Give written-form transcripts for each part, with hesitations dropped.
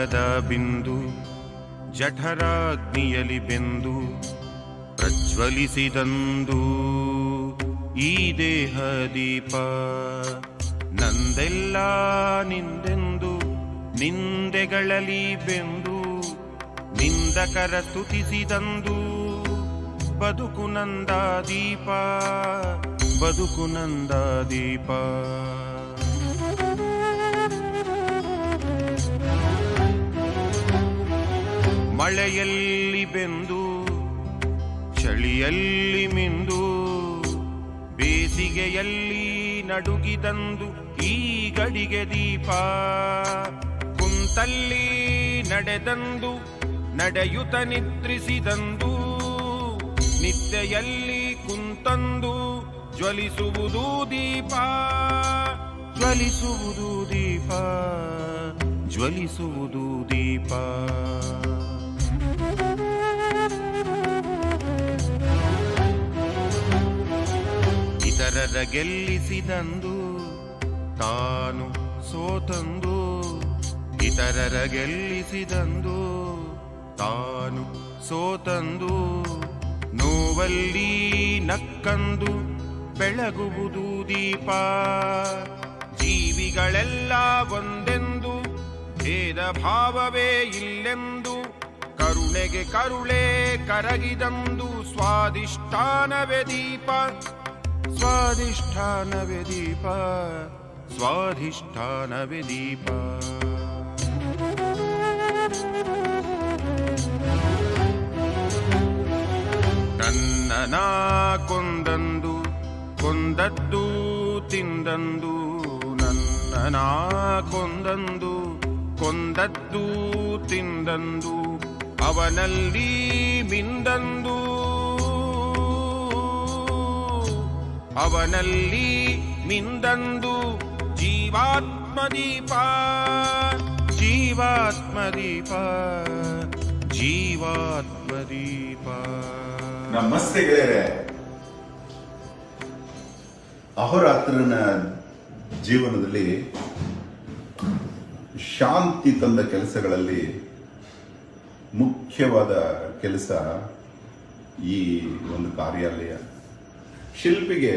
ಬೆಳಕದ ಬಿಂದು ಜಠರಾಗ್ನಿಯಲಿ ಬೆಂದು ಪ್ರಜ್ವಲಿಸಿದಂದು ಈ ದೇಹ ದೀಪ. ನಂದೆಲ್ಲ ನಿಂದೆಂದು ನಿಂದೆಗಳಲ್ಲಿ ಬೆಂದು ನಿಂದಕರ ಸ್ತುತಿಸಿದಂದು ಬದುಕು ನಂದ ದೀಪ, ಬದುಕು ನಂದ ದೀಪ. ಮಳೆಯಲ್ಲಿ ಬೆಂದು ಚಳಿಯಲ್ಲಿ ಮಿಂದು ಬೇಸಿಗೆಯಲ್ಲಿ ನಡುಗಿದಂದು ಈ ಗಡಿಗೆ ದೀಪ. ಕುಂತಲ್ಲಿ ನಡೆದಂದು ನಡೆಯುತ್ತ ನಿದ್ರಿಸಿದಂದು ನಿದ್ದೆಯಲ್ಲಿ ಕುಂತಂದು ಜ್ವಲಿಸುವುದು ದೀಪ, ಜ್ವಲಿಸುವುದು ದೀಪ, ಜ್ವಲಿಸುವುದು ದೀಪ. ಇತರರ ಗೆಲ್ಲಿಸಿದಂದು ತಾನು ಸೋತಂದು, ಇತರರ ಗೆಲ್ಲಿಸಿದಂದು ತಾನು ಸೋತಂದು ನೋವಲ್ಲಿ ನಕ್ಕಂದು ಬೆಳಗುವುದು ದೀಪ. ಜೀವಿಗಳೆಲ್ಲ ಒಂದೆಂದು ಭೇದ ಭಾವವೇ ಇಲ್ಲೆಂದು ಕರುಣೆಗೆ ಕರುಳೇ ಕರಗಿದಂದು ಸ್ವಾಧಿಷ್ಠಾನವೇ ದೀಪ, ಸ್ವಾಧಿಷ್ಠಾನವೇ ದೀಪ, ಸ್ವಾಧಿಷ್ಠಾನವೇ ದೀಪ. ನನ್ನನ ಕೊಂದಂದು ಕೊಂದದ್ದು ತಿಂದಂದು, ನನ್ನನ ಕೊಂದಂದು ಕೊಂದದ್ದು ತಿಂದಂದು ಅವನಲ್ಲಿ ಮಿಂದಂದು, ಅವನಲ್ಲಿ ಮಿಂದಂದು ಜೀವಾತ್ಮ ದೀಪ, ಜೀವಾತ್ಮ ದೀಪ, ಜೀವಾತ್ಮ ದೀಪ. ನಮಸ್ತೆ ಗೆಳೆಯರೆ. ಅಹೋರಾತ್ರನ ಜೀವನದಲ್ಲಿ ಶಾಂತಿ ತಂದ ಕೆಲಸಗಳಲ್ಲಿ ಮುಖ್ಯವಾದ ಕೆಲಸ ಈ ಒಂದು ಕಾರ್ಯಾಲಯ. ಶಿಲ್ಪಿಗೆ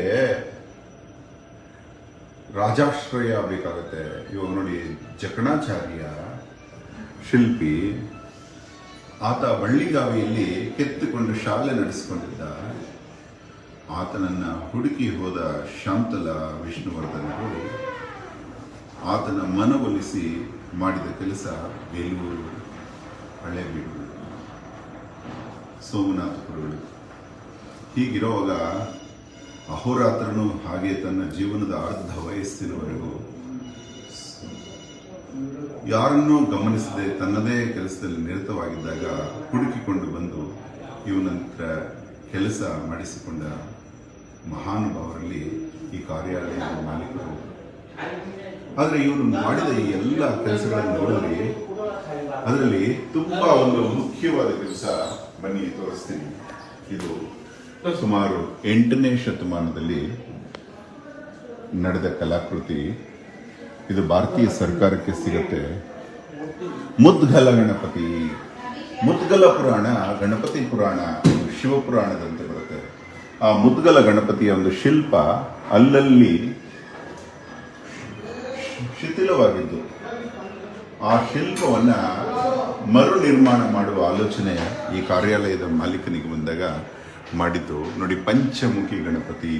ರಾಜಾಶ್ರಯ ಬೇಕಾಗುತ್ತೆ. ಇವಾಗ ನೋಡಿ, ಜಕಣಾಚಾರ್ಯ ಶಿಲ್ಪಿ, ಆತ ಬಳ್ಳಿಗಾವಿಯಲ್ಲಿ ಕೆತ್ತುಕೊಂಡು ಶಾಲೆ ನಡೆಸಿಕೊಂಡಿದ್ದ. ಆತನನ್ನ ಹುಡುಕಿ ಹೋದ ಶಾಂತಲ ವಿಷ್ಣುವರ್ಧನರು ಆತನ ಮನವೊಲಿಸಿ ಮಾಡಿದ ಕೆಲಸ ಬೇಲೂರು, ಹಳೆಬೀಡು, ಸೋಮನಾಥಪುರಗಳು. ಹೀಗಿರುವಾಗ ಅಹೋರಾತ್ರನು ಹಾಗೆ ತನ್ನ ಜೀವನದ ಅರ್ಧ ವಯಸ್ಸಿನವರೆಗೂ ಯಾರನ್ನೂ ಗಮನಿಸದೆ ತನ್ನದೇ ಕೆಲಸದಲ್ಲಿ ನಿರತವಾಗಿದ್ದಾಗ ಹುಡುಕಿಕೊಂಡು ಬಂದು ಇವನಂತರ ಕೆಲಸ ಮಾಡಿಸಿಕೊಂಡ ಮಹಾನುಭಾವರಲ್ಲಿ ಈ ಕಾರ್ಯಾಲಯದ ಮಾಲೀಕರು. ಆದರೆ ಇವನು ಮಾಡಿದ ಈ ಎಲ್ಲ ಕೆಲಸಗಳನ್ನು ನೋಡಿದ್ರೆ ಅದರಲ್ಲಿ ತುಂಬಾ ಒಂದು ಮುಖ್ಯವಾದ ಕೆಲಸ ಬನ್ನಿ ತೋರಿಸ್ತೀನಿ. ಇದು ಸುಮಾರು 8ನೇ ಶತಮಾನದಲ್ಲಿ ನಡೆದ ಕಲಾಕೃತಿ. ಇದು ಭಾರತೀಯ ಸರ್ಕಾರಕ್ಕೆ ಸಿಗುತ್ತೆ. ಮುದ್ಗಲ ಗಣಪತಿ. ಮುದ್ಗಲ ಪುರಾಣ ಗಣಪತಿ ಪುರಾಣ ಶಿವಪುರಾಣದಂತೆ ಬರುತ್ತೆ. ಆ ಮುದ್ಗಲ ಗಣಪತಿಯ ಒಂದು ಶಿಲ್ಪ ಅಲ್ಲಲ್ಲಿ ಶಿಥಿಲವಾಗಿದ್ದು, ಆ ಶಿಲ್ಪವನ್ನ ಮರು ನಿರ್ಮಾಣ ಮಾಡುವ ಆಲೋಚನೆ ಈ ಕಾರ್ಯಾಲಯದ ಮಾಲೀಕನಿಗೆ ಬಂದಾಗ ಮಾಡಿದ್ದು. ನೋಡಿ, ಪಂಚಮುಖಿ ಗಣಪತಿ,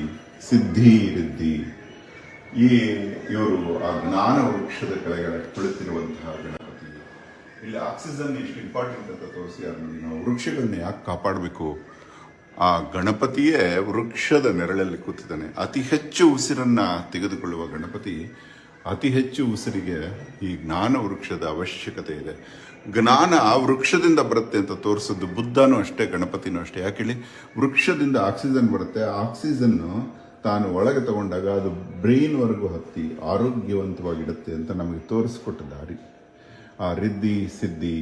ಸಿದ್ಧಿ ರಿದ್ಧಿ, ಇವರು ಆ ಜ್ಞಾನ ವೃಕ್ಷದ ಕೆಳಗಡೆ ಕುಳಿತಿರುವಂತಹ ಗಣಪತಿ. ಇಲ್ಲಿ ಆಕ್ಸಿಜನ್ ಎಷ್ಟು ಇಂಪಾರ್ಟೆಂಟ್ ಅಂತ ತೋರಿಸಿದ್ದಾರೆ ನೋಡಿ. ನಾವು ವೃಕ್ಷಗಳನ್ನ ಯಾಕೆ ಕಾಪಾಡಬೇಕು? ಆ ಗಣಪತಿಯೇ ವೃಕ್ಷದ ನೆರಳಲ್ಲಿ ಕೂತಿದ್ದಾನೆ. ಅತಿ ಹೆಚ್ಚು ಉಸಿರನ್ನ ತೆಗೆದುಕೊಳ್ಳುವ ಗಣಪತಿ, ಅತಿ ಹೆಚ್ಚು ಉಸಿರಿಗೆ ಈ ಜ್ಞಾನ ವೃಕ್ಷದ ಅವಶ್ಯಕತೆ ಇದೆ. ಜ್ಞಾನ ವೃಕ್ಷದಿಂದ ಬರುತ್ತೆ ಅಂತ ತೋರಿಸೋದು ಬುದ್ಧನೂ ಅಷ್ಟೇ, ಗಣಪತಿನೂ ಅಷ್ಟೇ. ಯಾಕೆ ಹೇಳಿ? ವೃಕ್ಷದಿಂದ ಆಕ್ಸಿಜನ್ ಬರುತ್ತೆ. ಆಕ್ಸಿಜನ್ನು ತಾನು ಒಳಗೆ ತಗೊಂಡಾಗ ಅದು ಬ್ರೈನ್ವರೆಗೂ ಹತ್ತಿ ಆರೋಗ್ಯವಂತವಾಗಿಡುತ್ತೆ ಅಂತ ನಮಗೆ ತೋರಿಸ್ಕೊಟ್ಟ ದಾರಿ. ಆ ರಿದ್ಧಿ ಸಿದ್ಧಿ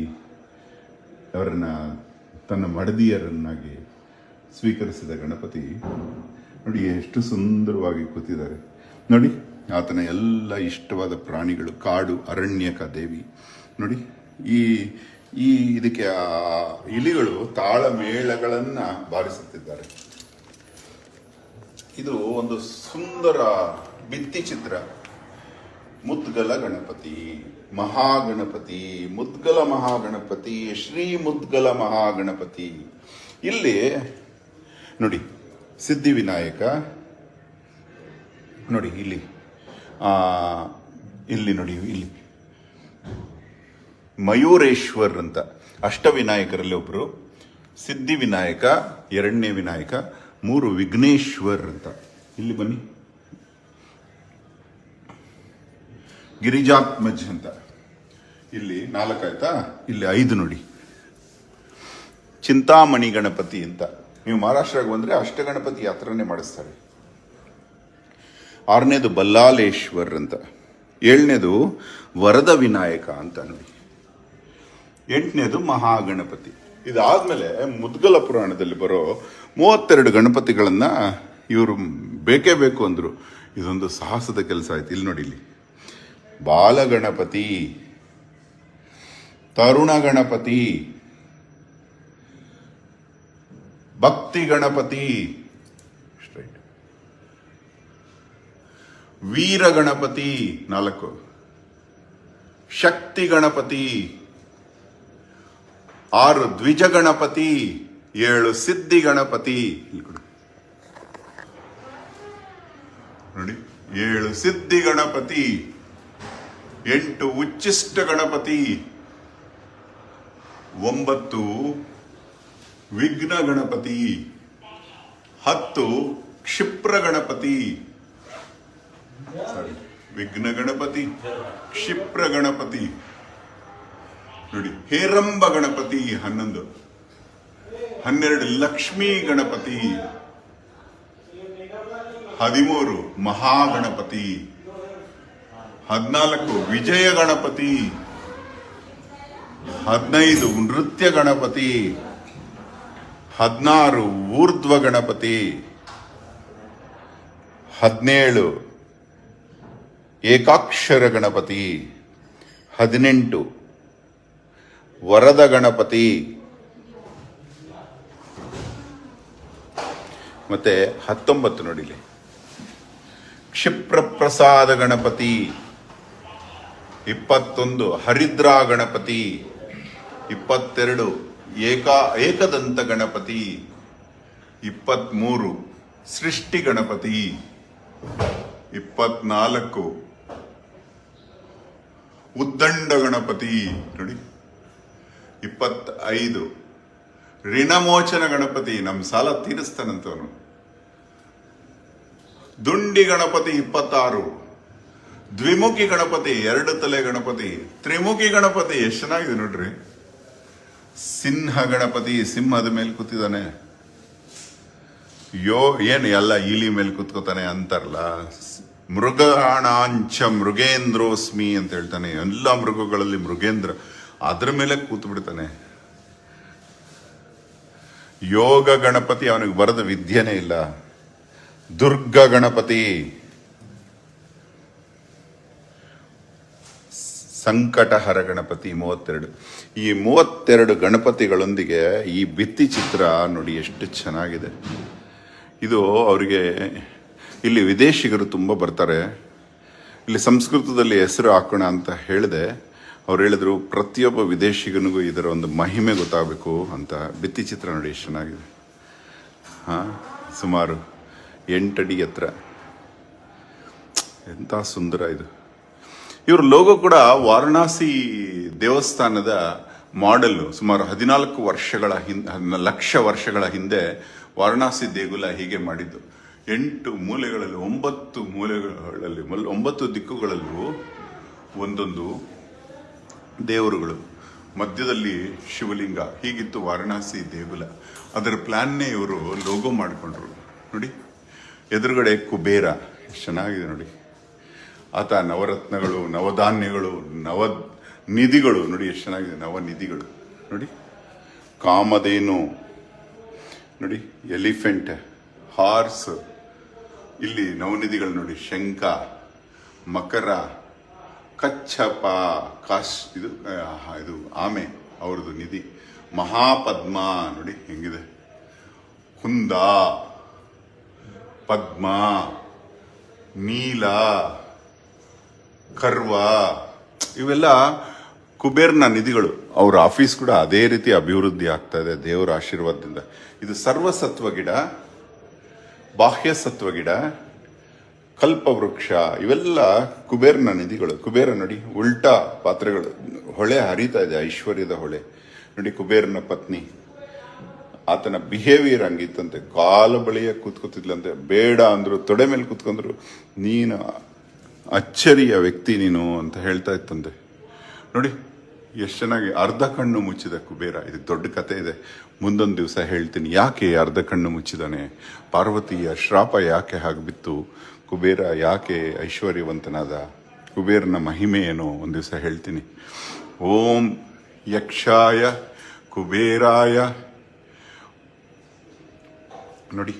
ಅವರನ್ನ ತನ್ನ ಮಡದಿಯರನ್ನಾಗಿ ಸ್ವೀಕರಿಸಿದ ಗಣಪತಿ ನೋಡಿ ಎಷ್ಟು ಸುಂದರವಾಗಿ ಕೂತಿದ್ದಾರೆ ನೋಡಿ. ಆತನ ಎಲ್ಲ ಇಷ್ಟವಾದ ಪ್ರಾಣಿಗಳು, ಕಾಡು ಅರಣ್ಯಕ ದೇವಿ ನೋಡಿ, ಈ ಈ ಇದಕ್ಕೆ ಆ ಇಲಿಗಳು ತಾಳಮೇಳಗಳನ್ನು ಬಾರಿಸುತ್ತಿದ್ದಾರೆ. ಇದು ಒಂದು ಸುಂದರ ಭಿತ್ತಿ ಚಿತ್ರ. ಮುದ್ಗಲ ಗಣಪತಿ, ಮಹಾಗಣಪತಿ, ಮುದ್ಗಲ ಮಹಾಗಣಪತಿ, ಶ್ರೀ ಮುದ್ಗಲ ಮಹಾಗಣಪತಿ. ಇಲ್ಲಿ ನೋಡಿ ಸಿದ್ಧಿವಿನಾಯಕ, ನೋಡಿ ಇಲ್ಲಿ ಇಲ್ಲಿ ನೋಡಿ, ಇಲ್ಲಿ ಮಯೂರೇಶ್ವರ್ ಅಂತ ಅಷ್ಟವಿನಾಯಕರಲ್ಲಿ ಒಬ್ಬರು, ಸಿದ್ಧಿವಿನಾಯಕ ಎರಡನೇ ವಿನಾಯಕ, 3 ವಿಘ್ನೇಶ್ವರ್ ಅಂತ. ಇಲ್ಲಿ ಬನ್ನಿ, ಗಿರಿಜಾತ್ಮಜ್ ಅಂತ ಇಲ್ಲಿ 4 ಆಯ್ತಾ, ಇಲ್ಲಿ 5 ನೋಡಿ, ಚಿಂತಾಮಣಿ ಗಣಪತಿ ಅಂತ. ನೀವು ಮಹಾರಾಷ್ಟ್ರಕ್ಕೆ ಬಂದರೆ ಅಷ್ಟಗಣಪತಿ ಯಾತ್ರನೇ ಮಾಡಿಸ್ತಾರೆ. 6ನೇದು ಬಲ್ಲಾಲೇಶ್ವರ್ ಅಂತ, 7ನೇದು ವರದ ವಿನಾಯಕ ಅಂತ ನೋಡಿ, 8ನೇದು ಮಹಾಗಣಪತಿ. ಇದಾದ್ಮೇಲೆ ಮುದ್ಗಲ ಪುರಾಣದಲ್ಲಿ ಬರೋ 32 ಗಣಪತಿಗಳನ್ನ ಇವರು ಬೇಕೇ ಬೇಕು ಅಂದ್ರು. ಇದೊಂದು ಸಾಹಸದ ಕೆಲಸ ಆಯ್ತು. ಇಲ್ಲಿ ನೋಡಿ, ಇಲ್ಲಿ ಬಾಲಗಣಪತಿ, ತರುಣ ಗಣಪತಿ, ಭಕ್ತಿ ಗಣಪತಿ, ವೀರ ಗಣಪತಿ 4, ಶಕ್ತಿ ಗಣಪತಿ 6, ದ್ವಿಜ ಗಣಪತಿ 7, ಸಿದ್ಧಿ ಗಣಪತಿ ನೋಡಿ, 7 ಸಿದ್ಧಿ ಗಣಪತಿ, 8 ಉಚ್ಚಿಷ್ಟ ಗಣಪತಿ, 9 ವಿಘ್ನ ಗಣಪತಿ, 10 ಕ್ಷಿಪ್ರ ಗಣಪತಿ, ವಿಘ್ನ ಗಣಪತಿ, ಕ್ಷಿಪ್ರ ಗಣಪತಿ ನೋಡಿ, ಹೇರಂಬ ಗಣಪತಿ 11, 12 ಲಕ್ಷ್ಮೀ ಗಣಪತಿ, 13 ಮಹಾಗಣಪತಿ, 14 ವಿಜಯ ಗಣಪತಿ, 15 ನೃತ್ಯ ಗಣಪತಿ, 16 ಊರ್ಧ್ವ ಗಣಪತಿ, 17 ಏಕಾಕ್ಷರ ಗಣಪತಿ, 18 ವರದ ಗಣಪತಿ, ಮತ್ತೆ 19 ನೋಡಿಲಿ ಕ್ಷಿಪ್ರ ಪ್ರಸಾದ ಗಣಪತಿ, 21 ಹರಿದ್ರಾ ಗಣಪತಿ, 22 ಏಕದಂತ ಗಣಪತಿ, 23 ಸೃಷ್ಟಿ ಗಣಪತಿ, 24 ಉದ್ದಂಡ ಗಣಪತಿ ನೋಡಿ, 25 ಋಣಮೋಚನ ಗಣಪತಿ, ನಮ್ಮ ಸಾಲ ತೀರಿಸ್ತಾನಂತವನು, ದುಂಡಿ ಗಣಪತಿ 26, ದ್ವಿಮುಖಿ ಗಣಪತಿ 2 ತಲೆ ಗಣಪತಿ, ತ್ರಿಮುಖಿ ಗಣಪತಿ ಎಷ್ಟು ಚೆನ್ನಾಗಿದೆ ನೋಡ್ರಿ, ಸಿಂಹ ಗಣಪತಿ ಸಿಂಹದ ಮೇಲೆ ಕೂತಿದ್ದಾನೆ, ಏನು ಎಲ್ಲ ಇಲಿ ಮೇಲೆ ಕೂತ್ಕೋತಾನೆ ಅಂತಾರಲ್ಲ, ಮೃಗಾಣಾಂಚ ಮೃಗೇಂದ್ರೋಸ್ಮಿ ಅಂತ ಹೇಳ್ತಾನೆ, ಎಲ್ಲ ಮೃಗಗಳಲ್ಲಿ ಮೃಗೇಂದ್ರ, ಅದ್ರ ಮೇಲೆ ಕೂತು ಬಿಡ್ತಾನೆ. ಯೋಗ ಗಣಪತಿ, ಅವನಿಗೆ ಬರದ ವಿದ್ಯೆನೇ ಇಲ್ಲ. ದುರ್ಗ ಗಣಪತಿ, ಸಂಕಟಹರ ಗಣಪತಿ 32. ಈ 32 ಗಣಪತಿಗಳೊಂದಿಗೆ ಈ ಭಿತ್ತಿ ಚಿತ್ರ ನೋಡಿ ಎಷ್ಟು ಚೆನ್ನಾಗಿದೆ. ಇದು ಅವರಿಗೆ ಇಲ್ಲಿ ವಿದೇಶಿಗರು ತುಂಬ ಬರ್ತಾರೆ. ಇಲ್ಲಿ ಸಂಸ್ಕೃತದಲ್ಲಿ ಹೆಸರು ಹಾಕೋಣ ಅಂತ ಹೇಳಿದೆ. ಅವ್ರು ಹೇಳಿದ್ರು ಪ್ರತಿಯೊಬ್ಬ ವಿದೇಶಿಗನಿಗೂ ಇದರ ಒಂದು ಮಹಿಮೆ ಗೊತ್ತಾಗಬೇಕು ಅಂತ. ಭಿತ್ತಿ ಚಿತ್ರ ನೋಡಿ ಎಷ್ಟು ಚೆನ್ನಾಗಿದೆ. ಸುಮಾರು 8 ಅಡಿ ಎತ್ತರ, ಎಂಥ ಸುಂದರ ಇದು. ಇವ್ರ ಲೋಗೋ ಕೂಡ ವಾರಣಾಸಿ ದೇವಸ್ಥಾನದ ಮಾಡೆಲ್ಲು. ಸುಮಾರು 14 ಲಕ್ಷ ವರ್ಷಗಳ ಹಿಂದೆ ವಾರಣಾಸಿ ದೇಗುಲ ಹೀಗೆ ಮಾಡಿದ್ದು. 8 ಮೂಲೆಗಳಲ್ಲಿ 9 ಮೂಲೆಗಳಲ್ಲಿ 9 ದಿಕ್ಕುಗಳಲ್ಲೂ ಒಂದೊಂದು ದೇವರುಗಳು, ಮಧ್ಯದಲ್ಲಿ ಶಿವಲಿಂಗ, ಹೀಗಿತ್ತು ವಾರಣಾಸಿ ದೇಗುಲ. ಅದರ ಪ್ಲಾನ್ನೇ ಇವರು ಲೋಗೋ ಮಾಡಿಕೊಂಡ್ರು ನೋಡಿ. ಎದುರುಗಡೆ ಕುಬೇರ, ಎಷ್ಟು ಚೆನ್ನಾಗಿದೆ ನೋಡಿ. ಆತ ನವರತ್ನಗಳು, ನವಧಾನ್ಯಗಳು, ನಿಧಿಗಳು ನೋಡಿ ಎಷ್ಟು ಚೆನ್ನಾಗಿದೆ, ನವನಿಧಿಗಳು ನೋಡಿ. ಕಾಮಧೇನು ನೋಡಿ, ಎಲಿಫೆಂಟ್, ಹಾರ್ಸ್, ಇಲ್ಲಿ ನವನಿಧಿಗಳು ನೋಡಿ, ಶಂಖ, ಮಕರ, ಕಚ್ಚಪ ಇದು ಆಮೆ ಅವ್ರದ್ದು ನಿಧಿ. ಮಹಾಪದ್ಮ ನೋಡಿ ಹೆಂಗಿದೆ, ಕುಂದ, ಪದ್ಮ, ನೀಲ, ಕರ್ವ, ಇವೆಲ್ಲ ಕುಬೇರ್ನ ನಿಧಿಗಳು. ಅವ್ರ ಆಫೀಸ್ ಕೂಡ ಅದೇ ರೀತಿ ಅಭಿವೃದ್ಧಿ ಆಗ್ತಾ ಇದೆ ದೇವರ ಆಶೀರ್ವಾದದಿಂದ. ಇದು ಸರ್ವಸತ್ವ ಗಿಡ, ಬಾಹ್ಯ ಸತ್ವ ಗಿಡ, ಕಲ್ಪವೃಕ್ಷ, ಇವೆಲ್ಲ ಕುಬೇರ್ನ ನಿಧಿಗಳು. ಕುಬೇರ ನೋಡಿ ಉಲ್ಟಾ ಪಾತ್ರೆಗಳು, ಹೊಳೆ ಹರಿತಾ ಇದೆ, ಐಶ್ವರ್ಯದ ಹೊಳೆ ನೋಡಿ. ಕುಬೇರನ ಪತ್ನಿ, ಆತನ ಬಿಹೇವಿಯರ್ ಹಂಗಿತ್ತಂತೆ, ಕಾಲು ಬಳಿಯ ಕೂತ್ಕೋತಿದ್ಲಂತೆ, ಬೇಡ ಅಂದ್ರು, ತೊಡೆ ಮೇಲೆ ಕೂತ್ಕೊಂಡ್ರು, ನೀನು ಅಚ್ಚರಿಯ ವ್ಯಕ್ತಿ ನೀನು ಅಂತ ಹೇಳ್ತಾ ಇತ್ತಂತೆ. ನೋಡಿ ಎಷ್ಟು ಚೆನ್ನಾಗಿ. ಅರ್ಧ ಕಣ್ಣು ಮುಚ್ಚಿದ ಕುಬೇರ. ಇದು ದೊಡ್ಡ ಕತೆ ಇದೆ, ಮುಂದೊಂದು ದಿವಸ ಹೇಳ್ತೀನಿ. ಯಾಕೆ ಅರ್ಧ ಕಣ್ಣು ಮುಚ್ಚಿದಾನೆ, ಪಾರ್ವತಿಯ ಶ್ರಾಪ ಯಾಕೆ ಹಾಗೆ ಕುಬೇರ ಯಾಕೆ ಐಶ್ವರ್ಯವಂತನಾದ, ಕುಬೇರನ ಮಹಿಮೆ ಏನು ಒಂದು ದಿವಸ ಹೇಳ್ತೀನಿ. ಓಂ ಯಕ್ಷಾಯ ಕುಬೇರಾಯ ನೋಡಿ,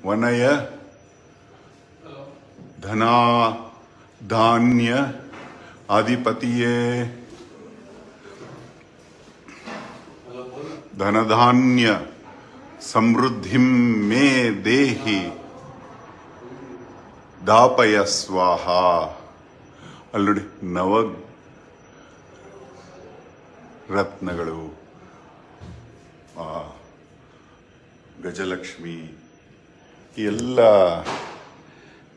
ವನಯ ಧನಾ ಧಾನ್ಯ ಅಧಿಪತಿಯೇ, ಧನಧಾನ್ಯ ಸಮೃದ್ಧಿಂ ಮೇ ದೇಹಿ ದಾಪಯ ಸ್ವಾಹ. ಅಲ್ಲಿ ನೋಡಿ ನವ ರತ್ನಗಳು, ಗಜಲಕ್ಷ್ಮಿ, ಈ ಎಲ್ಲ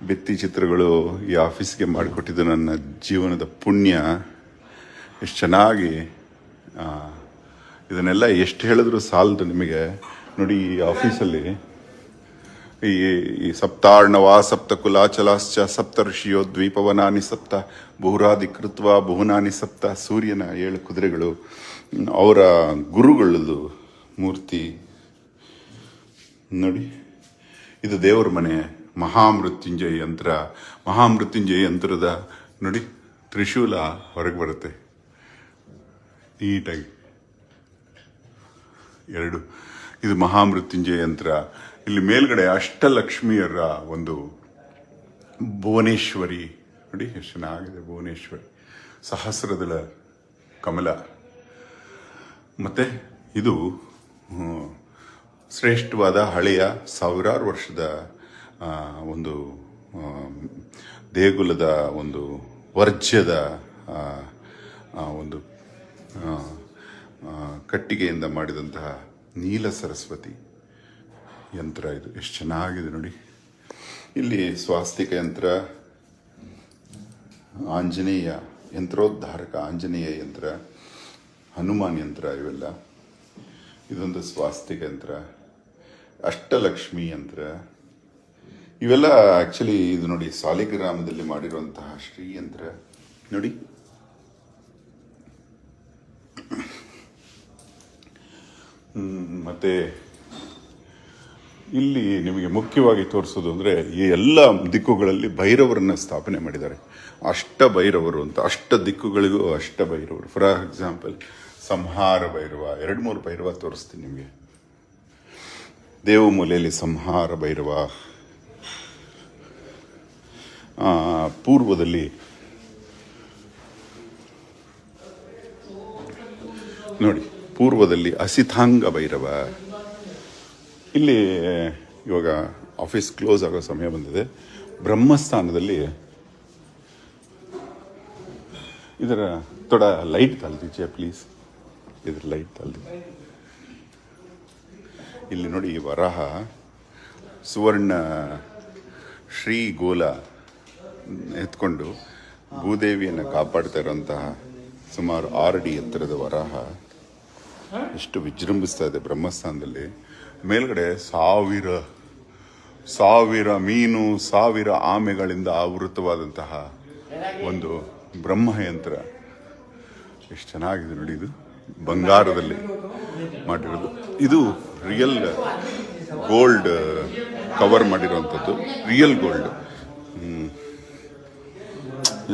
ಭಿತ್ತಿ ಚಿತ್ರಗಳು ಈ ಆಫೀಸ್ಗೆ ಮಾಡಿಕೊಟ್ಟಿದ್ದು ನನ್ನ ಜೀವನದ ಪುಣ್ಯ. ಎಷ್ಟು ಚೆನ್ನಾಗಿ ಇದನ್ನೆಲ್ಲ ಎಷ್ಟು ಹೇಳಿದ್ರು ಸಾಲದು ನಿಮಗೆ. ನೋಡಿ ಈ ಆಫೀಸಲ್ಲಿ ಈ ಸಪ್ತಾರ್ಣವಾ ಸಪ್ತ ಕುಲಾಚಲಾಶ್ಚ ಸಪ್ತ ಋಷಿಯೋ ದ್ವೀಪವನಾನಿ ಸಪ್ತ ಬಹುರಾದಿ ಕೃತ್ವ ಬಹುನಾನಿ ಸಪ್ತ, ಸೂರ್ಯನ 7 ಕುದುರೆಗಳು, ಅವರ ಗುರುಗಳದು ಮೂರ್ತಿ ನೋಡಿ. ಇದು ದೇವರ ಮನೆ. ಮಹಾಮೃತ್ಯುಂಜಯ ಯಂತ್ರ, ಮಹಾಮೃತ್ಯುಂಜಯ ಯಂತ್ರದ ನೋಡಿ ತ್ರಿಶೂಲ ಹೊರಗೆ ಬರುತ್ತೆ ನೀಟಾಗಿ 2. ಇದು ಮಹಾಮೃತ್ಯುಂಜಯ ಯಂತ್ರ. ಇಲ್ಲಿ ಮೇಲ್ಗಡೆ ಅಷ್ಟಲಕ್ಷ್ಮಿಯರ ಒಂದು ಭುವನೇಶ್ವರಿ ನೋಡಿ ಎಷ್ಟು ಚೆನ್ನಾಗಿದೆ. ಭುವನೇಶ್ವರಿ, ಸಹಸ್ರದಳ ಕಮಲ. ಮತ್ತೆ ಇದು ಶ್ರೇಷ್ಠವಾದ ಹಳೆಯ ಸಾವಿರಾರು ವರ್ಷದ ಒಂದು ದೇಗುಲದ ಒಂದು ವರ್ಜ್ಯದ ಒಂದು ಕಟ್ಟಿಗೆಯಿಂದ ಮಾಡಿದಂತಹ ನೀಲ ಸರಸ್ವತಿ ಯಂತ್ರ. ಇದು ಎಷ್ಟು ಚೆನ್ನಾಗಿದೆ ನೋಡಿ. ಇಲ್ಲಿ ಸ್ವಾಸ್ತಿಕ ಯಂತ್ರ, ಆಂಜನೇಯ ಯಂತ್ರೋದ್ಧಾರಕ ಆಂಜನೇಯ ಯಂತ್ರ, ಹನುಮಾನ್ ಯಂತ್ರ, ಇವೆಲ್ಲ. ಇದೊಂದು ಸ್ವಾಸ್ತಿಕ ಯಂತ್ರ, ಅಷ್ಟಲಕ್ಷ್ಮಿ ಯಂತ್ರ, ಇವೆಲ್ಲ ಆ್ಯಕ್ಚುಲಿ ಇದು ನೋಡಿ ಸಾಲಿಗ್ರಾಮದಲ್ಲಿ ಮಾಡಿರುವಂತಹ ಶ್ರೀಯಂತ್ರ ನೋಡಿ. ಮತ್ತೆ ಇಲ್ಲಿ ನಿಮಗೆ ಮುಖ್ಯವಾಗಿ ತೋರಿಸೋದು ಅಂದರೆ ಈ ಎಲ್ಲ ದಿಕ್ಕುಗಳಲ್ಲಿ ಭೈರವರನ್ನ ಸ್ಥಾಪನೆ ಮಾಡಿದ್ದಾರೆ. ಅಷ್ಟ ಭೈರವರು ಅಂತ, ಅಷ್ಟ ದಿಕ್ಕುಗಳಿಗೂ ಅಷ್ಟ ಭೈರವರು. ಫಾರ್ ಎಕ್ಸಾಂಪಲ್ ಸಂಹಾರ ಭೈರವ, 2-3 ಭೈರವ ತೋರಿಸ್ತೀನಿ ನಿಮಗೆ. ದೇವಮೂಲೆಯಲ್ಲಿ ಸಂಹಾರ ಭೈರವ, ಪೂರ್ವದಲ್ಲಿ ನೋಡಿ, ಪೂರ್ವದಲ್ಲಿ ಅಸಿತಾಂಗ ಭೈರವ. ಇಲ್ಲಿ ಇವಾಗ ಆಫೀಸ್ ಕ್ಲೋಸ್ ಆಗೋ ಸಮಯ ಬಂದಿದೆ. ಬ್ರಹ್ಮಸ್ಥಾನದಲ್ಲಿ ಇದರ ಥೋಡ ಲೈಟ್ डाल दीजिए ಪ್ಲೀಸ್. ಇದ್ರ ಲೈಟ್ डाल दीजिए. ಇಲ್ಲಿ ನೋಡಿ ಈ ವರಾಹ ಸುವರ್ಣ ಶ್ರೀಗೋಲ ಎತ್ಕೊಂಡು ಭೂದೇವಿಯನ್ನು ಕಾಪಾಡ್ತಾ ಇರೋಂತಹ ಸುಮಾರು 6 ಅಡಿ ಎತ್ತರದ ವರಾಹ ಎಷ್ಟು ವಿಜೃಂಭಿಸ್ತಾ ಇದೆ ಬ್ರಹ್ಮಸ್ಥಾನದಲ್ಲಿ. ಮೇಲ್ಗಡೆ ಸಾವಿರ ಮೀನು, 1000 ಆಮೆಗಳಿಂದ ಆವೃತವಾದಂತಹ ಒಂದು ಬ್ರಹ್ಮಯಂತ್ರ. ಎಷ್ಟು ಚೆನ್ನಾಗಿದೆ ನೋಡಿ. ಇದು ಬಂಗಾರದಲ್ಲಿ ಮಾಡಿರೋದು. ಇದು ರಿಯಲ್ ಗೋಲ್ಡ್ ಕವರ್ ಮಾಡಿರುವಂಥದ್ದು, ರಿಯಲ್ ಗೋಲ್ಡ್.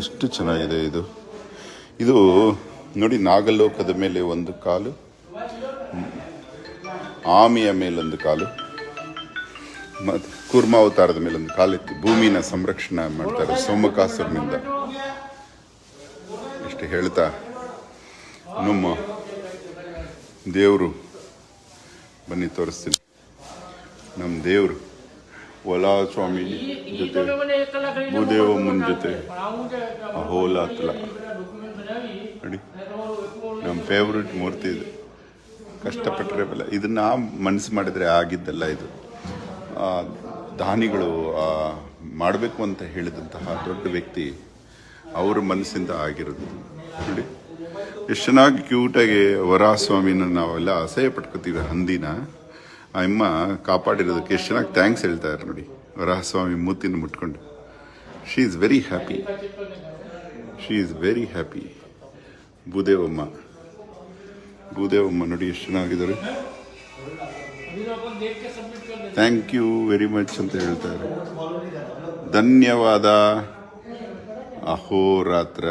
ಎಷ್ಟು ಚೆನ್ನಾಗಿದೆ ಇದು. ಇದು ನೋಡಿ, ನಾಗಲೋಕದ ಮೇಲೆ ಒಂದು ಕಾಲು, ಆಮೆಯ ಮೇಲೊಂದು ಕಾಲು, ಮತ್ತು ಕೂರ್ಮಾವತಾರದ ಮೇಲೆ ಒಂದು ಕಾಲೆತ್ತಿ ಭೂಮಿನ ಸಂರಕ್ಷಣೆ ಮಾಡ್ತಾರೆ ಸೋಮಕಾಸುರನಿಂದ. ಇಷ್ಟು ಹೇಳ್ತಾ ನಮ್ಮ ದೇವರು ಬನ್ನಿ ತೋರಿಸ್ತೀನಿ. ನಮ್ಮ ದೇವರು ವಲಾ ಸ್ವಾಮಿ ಜೊತೆ ಭೂದೇವಮ್ಮನ ಜೊತೆ ಅಹೋಲಾತ್ಲ ನೋಡಿ, ನಮ್ಮ ಫೇವ್ರೆಟ್ ಮೂರ್ತಿ ಇದು. ಕಷ್ಟಪಟ್ಟರೆ ಬೆಲ್ಲ, ಇದನ್ನ ಮನಸ್ಸು ಮಾಡಿದರೆ ಆಗಿದ್ದಲ್ಲ. ಇದು ದಾನಿಗಳು ಮಾಡಬೇಕು ಅಂತ ಹೇಳಿದಂತಹ ದೊಡ್ಡ ವ್ಯಕ್ತಿ ಅವ್ರ ಮನಸ್ಸಿಂದ ಆಗಿರೋದು ನೋಡಿ. ಎಷ್ಟು ಚೆನ್ನಾಗಿ ಕ್ಯೂಟಾಗಿ ವರಾಹಸ್ವಾಮಿನ ನಾವೆಲ್ಲ ಅಸಹ್ಯ ಪಟ್ಕೋತೀವಿ, ಹಂದಿನ. ಆ ಅಮ್ಮ ಕಾಪಾಡಿರೋದಕ್ಕೆ ಎಷ್ಟು ಚೆನ್ನಾಗಿ ಥ್ಯಾಂಕ್ಸ್ ಹೇಳ್ತಾರೆ ನೋಡಿ, ವರಾಹಸ್ವಾಮಿ ಮೂತಿನ ಮುಟ್ಕೊಂಡು. She is very happy, she is very happy. Bhudevamma ನೋಡಿ ಎಷ್ಟು ಚೆನ್ನಾಗಿದ್ದಾರೆ. ಥ್ಯಾಂಕ್ ಯು ವೆರಿ ಮಚ್ ಅಂತ ಹೇಳ್ತಾರೆ. ಧನ್ಯವಾದ. ಅಹೋರಾತ್ರ.